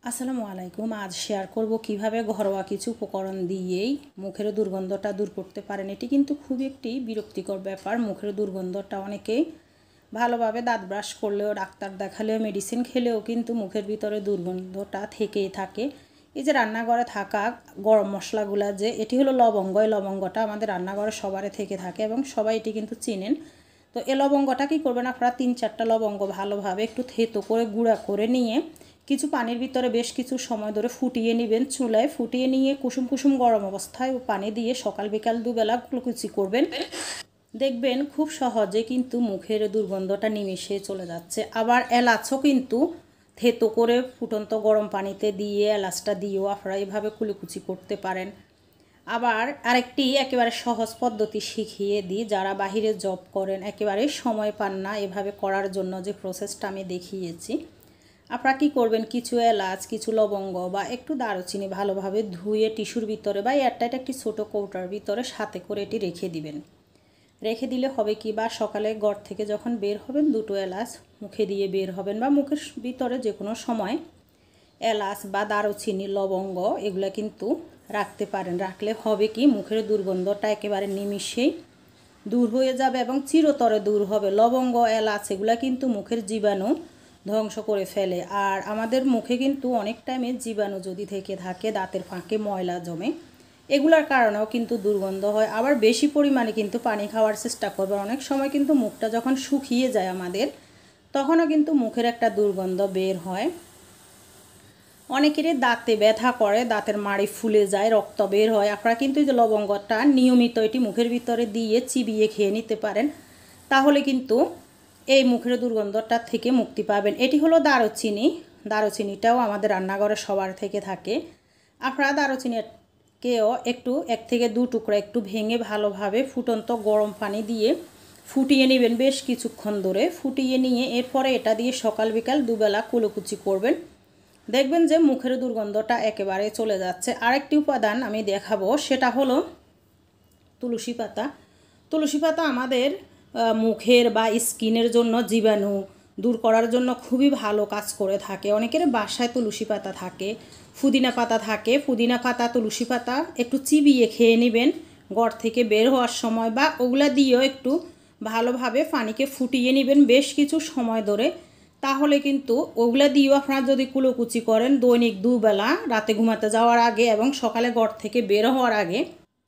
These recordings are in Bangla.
আসসালামু আলাইকুম। আজ শেয়ার করব কিভাবে ঘরোয়া কিছু উপকরণ দিয়েই মুখের দুর্গন্ধটা দূর করতে পারেন। এটি কিন্তু খুব একটি বিরক্তিকর ব্যাপার। মুখের দুর্গন্ধটা অনেকেই ভালোভাবে দাঁত ব্রাশ করলেও, ডাক্তার দেখালেও, মেডিসিন খেলেও কিন্তু মুখের ভিতরে দুর্গন্ধটা থেকেই থাকে। এই যে রান্নাঘরে থাকা গরম মশলাগুলো, যে এটি হলো লবঙ্গ, এই লবঙ্গটা আমাদের রান্নাঘরে সবারই থেকে থাকে এবং সবাই এটি কিন্তু চিনেন। তো এই লবঙ্গটা কী করবেন, আপনারা 3-4টা লবঙ্গ ভালোভাবে একটু থেতো করে গুঁড়া করে নিয়ে কিছু পানির ভিতরে বেশ কিছু সময় ধরে ফুটিয়ে নেবেন। চুলায় ফুটিয়ে নিয়ে কুসুম কুসুম গরম অবস্থায় পানি দিয়ে সকাল বিকাল দুবেলা কুচি করবেন। দেখবেন খুব সহজে কিন্তু মুখের দুর্গন্ধটা নিমেষে চলে যাচ্ছে। আবার এলাচও কিন্তু থেতো করে ফুটন্ত গরম পানিতে দিয়ে এলাচটা দিয়েও আপনারা এইভাবে কুচি করতে পারেন। আবার আরেকটি একেবারে সহজ পদ্ধতি শিখিয়ে দিই, যারা বাহিরে জব করেন, একেবারে সময় পান না এভাবে করার জন্য, যে প্রসেসটা আমি দেখিয়েছি। আপনারা কী করবেন, কিছু এলাচ, কিছু লবঙ্গ বা একটু দারুচিনি ভালোভাবে ধুয়ে টিস্যুর ভিতরে বা এয়ারটাইট একটি ছোটো কৌটার ভিতরে সাথে করে এটি রেখে দিবেন। রেখে দিলে হবে কি, বা সকালে ঘর থেকে যখন বের হবেন 2টো এলাচ মুখে দিয়ে বের হবেন, বা মুখের ভিতরে যে কোনো সময় এলাচ বা দারুচিনি, লবঙ্গ এগুলো কিন্তু রাখতে পারেন। রাখলে হবে কি, মুখের দুর্গন্ধটা একেবারে নিমিষেই দূর হয়ে যাবে এবং চিরতরে দূর হবে। লবঙ্গ, এলাচ এগুলো কিন্তু মুখের জীবাণু ধ্বংস করে ফেলে। আর আমাদের মুখে কিন্তু অনেক টাইমে জীবাণু যদি থেকে থাকে, দাঁতের ফাঁকে ময়লা জমে, এগুলোর কারণেও কিন্তু দুর্গন্ধ হয়। আবার বেশি পরিমাণে কিন্তু পানি খাওয়ার চেষ্টা করবেন। অনেক সময় কিন্তু মুখটা যখন শুকিয়ে যায় আমাদের, তখনও কিন্তু মুখের একটা দুর্গন্ধ বের হয়। অনেকেরই দাঁতে ব্যথা করে, দাঁতের মাড়ি ফুলে যায়, রক্ত বের হয়। আপনারা কিন্তু এই যে লবঙ্গটা নিয়মিত এটি মুখের ভিতরে দিয়ে চিবিয়ে খেয়ে নিতে পারেন, তাহলে কিন্তু এই মুখের দুর্গন্ধটা থেকে মুক্তি পাবেন। এটি হলো দারুচিনি। দারুচিনিটাও আমাদের রান্নাঘরে সবার থেকে থাকে। আপনারা দারুচিনিকেও একটু 1 থেকে 2 টুকরা একটু ভেঙে ভালোভাবে ফুটন্ত গরম পানি দিয়ে ফুটিয়ে নেবেন বেশ কিছুক্ষণ ধরে। ফুটিয়ে নিয়ে এরপরে এটা দিয়ে সকাল বিকাল দুবেলা কুচি করবেন। দেখবেন যে মুখের দুর্গন্ধটা একেবারে চলে যাচ্ছে। আরেকটি উপাদান আমি দেখাবো, সেটা হলো তুলসী পাতা। তুলসী পাতা আমাদের মুখের বা স্কিনের জন্য জীবাণু দূর করার জন্য খুবই ভালো কাজ করে থাকে। অনেকের বাসায় তুলসী পাতা থাকে, পুদিনা পাতা থাকে। পুদিনা পাতা, তুলসী পাতা একটু চিবিয়ে খেয়ে নেবেন ঘর থেকে বের হওয়ার সময়, বা ওগুলা দিয়েও একটু ভালোভাবে পানিকে ফুটিয়ে নেবেন বেশ কিছু সময় ধরে। তাহলে কিন্তু ওগুলা দিয়েও আপনারা যদি কুচি করেন দৈনিক 2 বেলা, রাতে ঘুমাতে যাওয়ার আগে এবং সকালে ঘর থেকে বের হওয়ার আগে,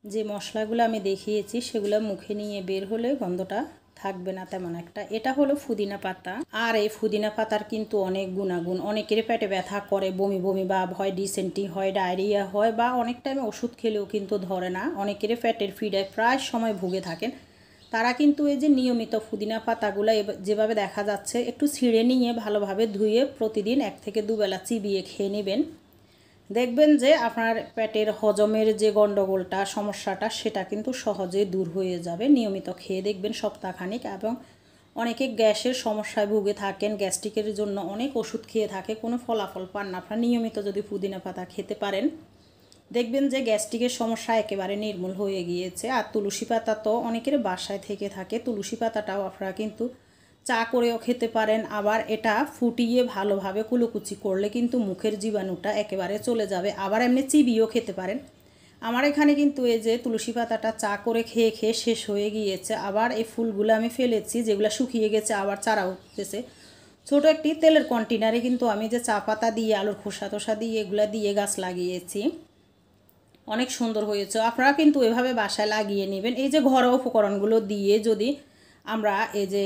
যে মশলাগুলো আমি দেখিয়েছি সেগুলো মুখে নিয়ে বের হলে গন্ধটা থাকবে না তেমন একটা। এটা হলো পুদিনা পাতা। আর এই পুদিনা পাতার কিন্তু অনেক গুণাগুণ। অনেকের পেটে ব্যথা করে, বমি বমি ভাব হয়, ডিসেন্ট্রি হয়, ডায়রিয়া হয়, বা অনেক টাইমে ওষুধ খেলেও কিন্তু ধরে না। অনেকের পেটের পীড়ায় প্রায় সময় ভুগে থাকেন। তারা কিন্তু এই যে নিয়মিত পুদিনা পাতাগুলো যেভাবে দেখা যাচ্ছে একটু ছিঁড়ে নিয়ে ভালোভাবে ধুয়ে প্রতিদিন 1 থেকে 2 বেলা চিবিয়ে খেয়ে নেবেন। দেখবেন যে আপনার পেটের হজমের যে গণ্ডগোলটা, সমস্যাটা, সেটা কিন্তু সহজেই দূর হয়ে যাবে। নিয়মিত খেয়ে দেখবেন সপ্তাহখানিক। এবং অনেকে গ্যাসের সমস্যায় ভুগে থাকেন, গ্যাস্ট্রিকের জন্য অনেক ওষুধ খেয়ে থাকে, কোনো ফলাফল পান না। আপনারা নিয়মিত যদি পুদিনা পাতা খেতে পারেন, দেখবেন যে গ্যাস্ট্রিকের সমস্যা একেবারে নির্মূল হয়ে গিয়েছে। আর তুলসী পাতা তো অনেকের বাসায় থেকে থাকে। তুলসী পাতাটাও আপনারা কিন্তু চা করেও খেতে পারেন। আবার এটা ফুটিয়ে ভালোভাবে কুচি করলে কিন্তু মুখের জীবাণুটা একেবারে চলে যাবে। আবার এমনি চিবিয়েও খেতে পারেন। আমার এখানে কিন্তু এই যে তুলসী পাতাটা চা করে খেয়ে খেয়ে শেষ হয়ে গিয়েছে। আবার এই ফুলগুলো আমি ফেলেছি, যেগুলো শুকিয়ে গেছে, আবার চারা উঠতেছে। ছোটো একটি তেলের কন্টেনারে কিন্তু আমি যে চা পাতা দিয়ে, আলুর খোসা টোসা দিয়ে, এগুলা দিয়ে গাছ লাগিয়েছি। অনেক সুন্দর হয়েছে। আপনারা কিন্তু এভাবে বাসায় লাগিয়ে নেবেন। এই যে ঘরোয়া উপকরণগুলো দিয়ে যদি আমরা এই যে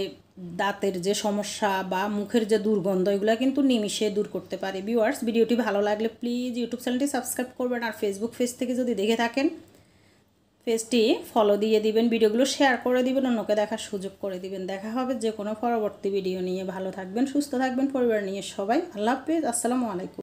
দাঁতের যে সমস্যা বা মুখের যে দুর্গন্ধ, এগুলো কিন্তু নিমিষে দূর করতে পারি। ভিউয়ার্স, ভিডিওটি ভালো লাগলে প্লিজ ইউটিউব চ্যানেলটি সাবস্ক্রাইব করবেন। আর ফেসবুক পেজ থেকে যদি দেখে থাকেন, পেজটি ফলো দিয়ে দিবেন, ভিডিওগুলো শেয়ার করে দিবেন, অন্যকে দেখার সুযোগ করে দিবেন। দেখা হবে যে কোনো পরবর্তী ভিডিও নিয়ে। ভালো থাকবেন, সুস্থ থাকবেন, পরিবার নিয়ে সবাই। আল্লাহ হাফেজ, আসসালামু আলাইকুম।